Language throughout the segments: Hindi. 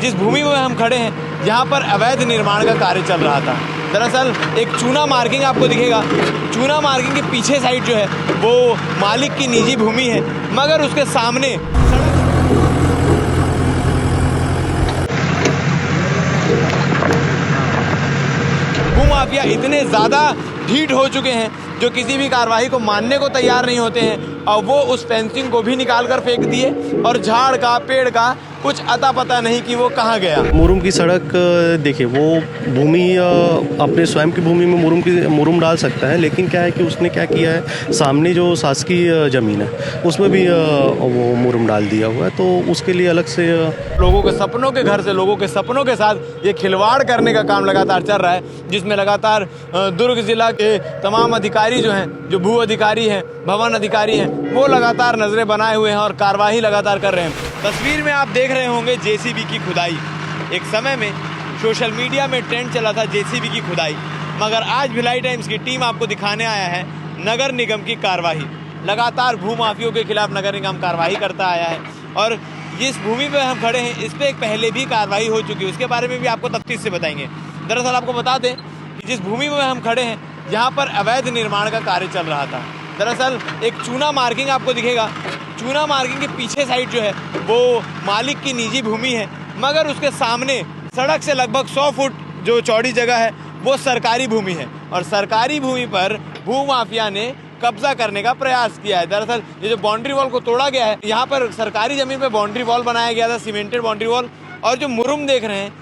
जिस भूमि में हम खड़े हैं यहाँ पर अवैध निर्माण का कार्य चल रहा था। दरअसल एक चूना मार्किंग आपको दिखेगा, चूना मार्किंग के पीछे साइड जो है वो मालिक की निजी भूमि है, मगर उसके सामने भूमाफिया इतने ज़्यादा ढीठ हो चुके हैं जो किसी भी कार्रवाई को मानने को तैयार नहीं होते हैं, और वो उस फेंसिंग को भी निकाल कर फेंक दिए और झाड़ का पेड़ का कुछ अता पता नहीं कि वो कहाँ गया। मुरुम की सड़क देखिए, वो भूमि अपने स्वयं की भूमि में मुरुम डाल सकता है, लेकिन क्या है कि उसने क्या किया है, सामने जो शासकीय ज़मीन है उसमें भी वो मुरुम डाल दिया हुआ है, तो उसके लिए अलग से लोगों के सपनों के घर से लोगों के सपनों के साथ ये खिलवाड़ करने का काम लगातार चल रहा है, जिसमें लगातार दुर्ग जिला के तमाम अधिकारी जो हैं, जो भू अधिकारी हैं, भवन अधिकारी हैं, वो लगातार नजरें बनाए हुए हैं और कार्रवाई लगातार कर रहे हैं। तस्वीर में आप देख रहे होंगे जेसीबी की खुदाई। एक समय में सोशल मीडिया में ट्रेंड चला था जेसीबी की खुदाई, मगर आज भिलाई टाइम्स की टीम आपको दिखाने आया है नगर निगम की कार्रवाई। लगातार भूमाफियों के खिलाफ नगर निगम कार्रवाई करता आया है, और जिस भूमि पर हम खड़े हैं इस पर एक पहले भी कार्रवाई हो चुकी है, उसके बारे में भी आपको तफ्तीश से बताएंगे। दरअसल आपको बता दें कि जिस भूमि में हम खड़े हैं यहाँ पर अवैध निर्माण का कार्य चल रहा था। दरअसल एक चूना मार्किंग आपको दिखेगा, चूना मार्किंग के पीछे साइड जो है वो मालिक की निजी भूमि है, मगर उसके सामने सड़क से लगभग 100 फुट जो चौड़ी जगह है वो सरकारी भूमि है, और सरकारी भूमि पर भूमाफिया ने कब्जा करने का प्रयास किया है। दरअसल ये जो बाउंड्री वॉल को तोड़ा गया है, यहाँ पर सरकारी जमीन पे बाउंड्री वॉल बनाया गया था, सीमेंटेड बाउंड्री वॉल, और जो मुरुम देख रहे हैं,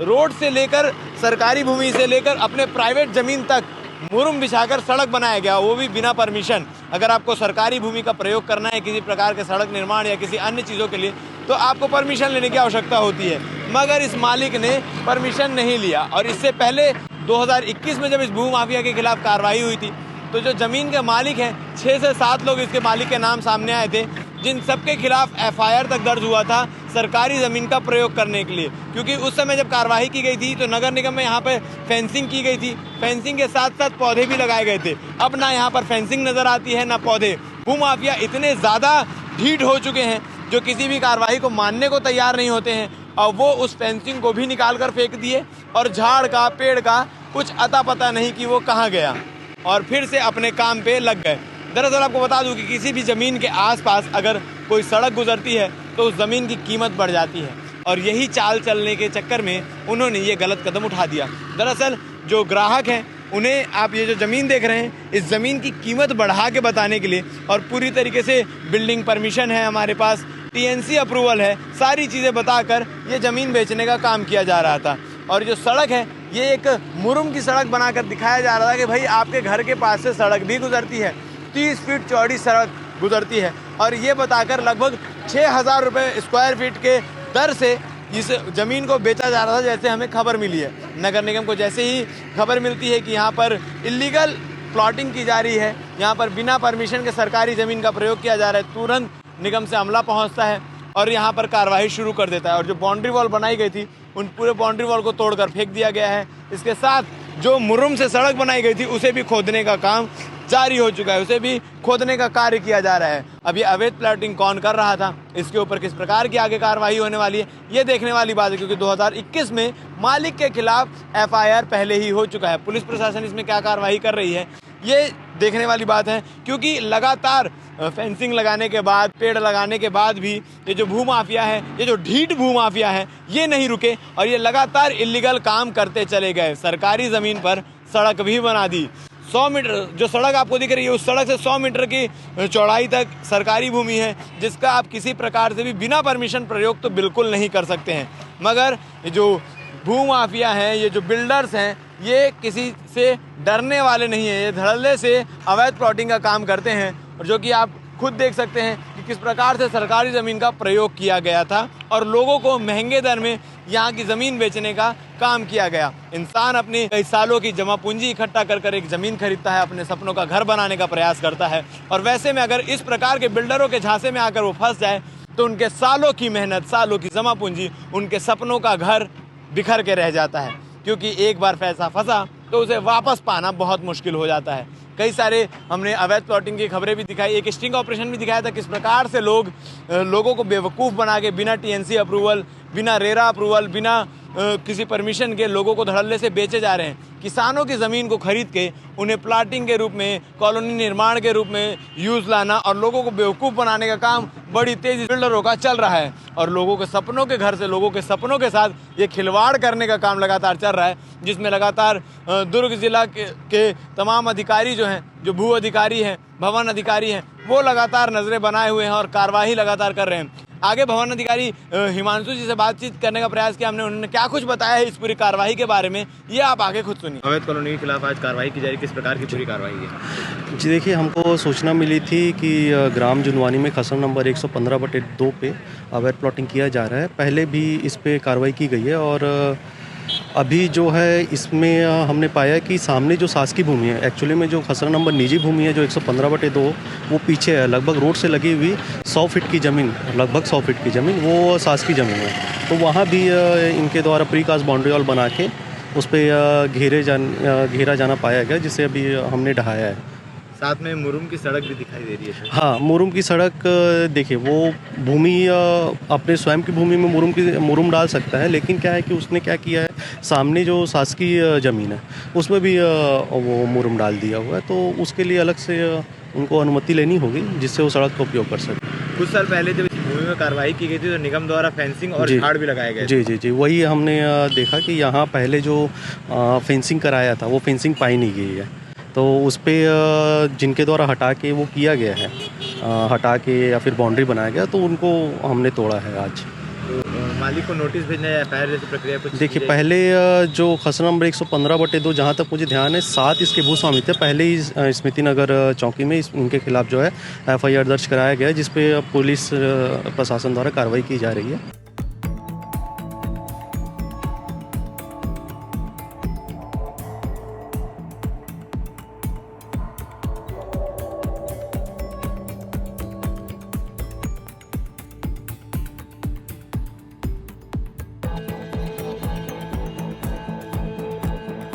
रोड से लेकर सरकारी भूमि से लेकर अपने प्राइवेट जमीन तक मुरुम बिछाकर सड़क बनाया गया, वो भी बिना परमिशन। अगर आपको सरकारी भूमि का प्रयोग करना है किसी प्रकार के सड़क निर्माण या किसी अन्य चीज़ों के लिए, तो आपको परमिशन लेने की आवश्यकता होती है, मगर इस मालिक ने परमिशन नहीं लिया। और इससे पहले 2021 में जब इस भूमाफिया के खिलाफ कार्रवाई हुई थी, तो जो ज़मीन के मालिक हैं 6 से 7 लोग इसके मालिक के नाम सामने आए थे, जिन सबके खिलाफ FIR तक दर्ज हुआ था सरकारी ज़मीन का प्रयोग करने के लिए। क्योंकि उस समय जब कार्रवाई की गई थी तो नगर निगम में यहाँ पर फेंसिंग की गई थी, फेंसिंग के साथ साथ पौधे भी लगाए गए थे। अब ना यहाँ पर फेंसिंग नज़र आती है ना पौधे। भूमाफिया इतने ज़्यादा ढीठ हो चुके हैं जो किसी भी कार्रवाई को मानने को तैयार नहीं होते हैं, और वो उस फेंसिंग को भी निकाल कर फेंक दिए और झाड़ का पेड़ का कुछ अता पता नहीं कि वो कहाँ गया, और फिर से अपने काम पे लग गए। दरअसल आपको बता दूं कि किसी भी ज़मीन के आसपास अगर कोई सड़क गुजरती है तो उस ज़मीन की कीमत बढ़ जाती है, और यही चाल चलने के चक्कर में उन्होंने ये गलत कदम उठा दिया। दरअसल जो ग्राहक हैं उन्हें आप ये जो ज़मीन देख रहे हैं, इस ज़मीन की कीमत बढ़ा के बताने के लिए, और पूरी तरीके से बिल्डिंग परमिशन है हमारे पास, TNC अप्रूवल है, सारी चीज़ें बताकर ये ज़मीन बेचने का काम किया जा रहा था। और जो सड़क है ये एक मुरुम की सड़क बनाकर दिखाया जा रहा था कि भाई आपके घर के पास से सड़क भी गुजरती है, 30 फीट चौड़ी सड़क गुजरती है, और ये बताकर लगभग 6,000 रुपये स्क्वायर फीट के दर से इस ज़मीन को बेचा जा रहा था, जैसे हमें खबर मिली है। नगर निगम को जैसे ही खबर मिलती है कि यहाँ पर इलीगल प्लॉटिंग की जा रही है, यहाँ पर बिना परमिशन के सरकारी ज़मीन का प्रयोग किया जा रहा है, तुरंत निगम से अमला पहुँचता है और यहाँ पर कार्रवाई शुरू कर देता है। और जो बाउंड्री वॉल बनाई गई थी उन पूरे बाउंड्री वॉल को तोड़कर फेंक दिया गया है। इसके साथ जो मुरुम से सड़क बनाई गई थी उसे भी खोदने का काम जारी हो चुका है, उसे भी खोदने का कार्य किया जा रहा है। अब ये अवैध प्लॉटिंग कौन कर रहा था, इसके ऊपर किस प्रकार की आगे कार्रवाई होने वाली है, ये देखने वाली बात है, क्योंकि 2021 में मालिक के खिलाफ FIR पहले ही हो चुका है। पुलिस प्रशासन इसमें क्या कार्रवाई कर रही है ये देखने वाली बात है, क्योंकि लगातार फेंसिंग लगाने के बाद, पेड़ लगाने के बाद भी ये जो भूमाफिया है, ये जो ढीठ भूमाफिया है, ये नहीं रुके और ये लगातार इलीगल काम करते चले गए। सरकारी ज़मीन पर सड़क भी बना दी। 100 मीटर जो सड़क आपको दिख रही है, उस सड़क से 100 मीटर की चौड़ाई तक सरकारी भूमि है, जिसका आप किसी प्रकार से भी बिना परमिशन प्रयोग तो बिल्कुल नहीं कर सकते हैं। मगर जो भूमाफिया हैं, ये जो बिल्डर्स हैं, ये किसी से डरने वाले नहीं हैं, ये धड़ल्ले से अवैध प्लॉटिंग का काम करते हैं, और जो कि आप खुद देख सकते हैं कि किस प्रकार से सरकारी ज़मीन का प्रयोग किया गया था और लोगों को महंगे दर में यहाँ की ज़मीन बेचने का काम किया गया। इंसान अपने कई सालों की जमा पूंजी इकट्ठा कर कर एक ज़मीन खरीदता है, अपने सपनों का घर बनाने का प्रयास करता है, और वैसे में अगर इस प्रकार के बिल्डरों के झांसे में आकर वो फंस जाए तो उनके सालों की मेहनत, सालों की जमा पूंजी, उनके सपनों का घर बिखर के रह जाता है, क्योंकि एक बार पैसा फंसा तो उसे वापस पाना बहुत मुश्किल हो जाता है। कई सारे हमने अवैध प्लॉटिंग की खबरें भी दिखाई, एक स्टिंग ऑपरेशन भी दिखाया था किस प्रकार से लोगों को बेवकूफ़ बना के बिना टीएनसी अप्रूवल, बिना रेरा अप्रूवल, बिना किसी परमिशन के लोगों को धड़ल्ले से बेचे जा रहे हैं। किसानों की ज़मीन को खरीद के उन्हें प्लाटिंग के रूप में, कॉलोनी निर्माण के रूप में यूज़ लाना और लोगों को बेवकूफ़ बनाने का काम बड़ी तेज़ी बिल्डरों का चल रहा है। और लोगों के सपनों के घर से, लोगों के सपनों के साथ ये खिलवाड़ करने का काम लगातार चल रहा है, जिसमें लगातार दुर्ग जिला के तमाम अधिकारी जो हैं, जो भू अधिकारी हैं, भवन अधिकारी हैं, वो लगातार नज़रें बनाए हुए हैं और कार्रवाई लगातार कर रहे हैं। आगे भवन अधिकारी हिमांशु जी से बातचीत करने का प्रयास किया हमने, उन्होंने क्या कुछ बताया है इस पूरी कार्रवाई के बारे में, ये आप आगे खुद सुनिए। अवैध कॉलोनी के खिलाफ आज कार्रवाई की जा रही है, किस प्रकार की पूरी कार्रवाई है? जी देखिए, हमको सूचना मिली थी कि ग्राम जुनवानी में खसरा नंबर 115/2 पे अवैध प्लॉटिंग किया जा रहा है। पहले भी इस पे कार्रवाई की गई है और अभी जो है इसमें हमने पाया कि सामने जो शासकीय भूमि है, एक्चुअली में जो खसरा नंबर निजी भूमि है जो 115/2 वो पीछे है, लगभग रोड से लगी हुई 100 फीट की ज़मीन, लगभग 100 फीट की ज़मीन वो शासकीय ज़मीन है। तो वहाँ भी इनके द्वारा प्रीकास्ट बाउंड्री वॉल बना के उस पर घेरा जाना पाया गया, जिसे अभी हमने ढहाया है। साथ में मुरुम की सड़क भी दिखाई दे रही है। हाँ, मुरुम की सड़क देखिए, वो भूमि अपने स्वयं की भूमि में मुरुम डाल सकता है, लेकिन क्या है कि उसने क्या किया है, सामने जो शासकीय ज़मीन है उसमें भी वो मुरुम डाल दिया हुआ है। तो उसके लिए अलग से उनको अनुमति लेनी होगी जिससे वो सड़क का उपयोग कर सके। कुछ साल पहले जब इस भूमि में कार्रवाई की गई थी तो निगम द्वारा फेंसिंग और झाड़ भी लगाए गए। जी, वही हमने देखा कि यहाँ पहले जो फेंसिंग कराया था वो फेंसिंग पाई नहीं गई है, तो उस पर जिनके द्वारा हटा के वो किया गया है, हटा के या फिर बाउंड्री बनाया गया, तो उनको हमने तोड़ा है आज। तो मालिक को नोटिस भेजना या एफआईआर जैसी प्रक्रिया कुछ? देखिए, पहले जो खसरा नंबर 115/2 जहाँ तक मुझे ध्यान है 7 इसके भूस्वामी थे, पहले ही स्मृति नगर चौकी में इनके खिलाफ जो है एफआईआर दर्ज कराया गया है, जिस पे पुलिस प्रशासन द्वारा कार्रवाई की जा रही है।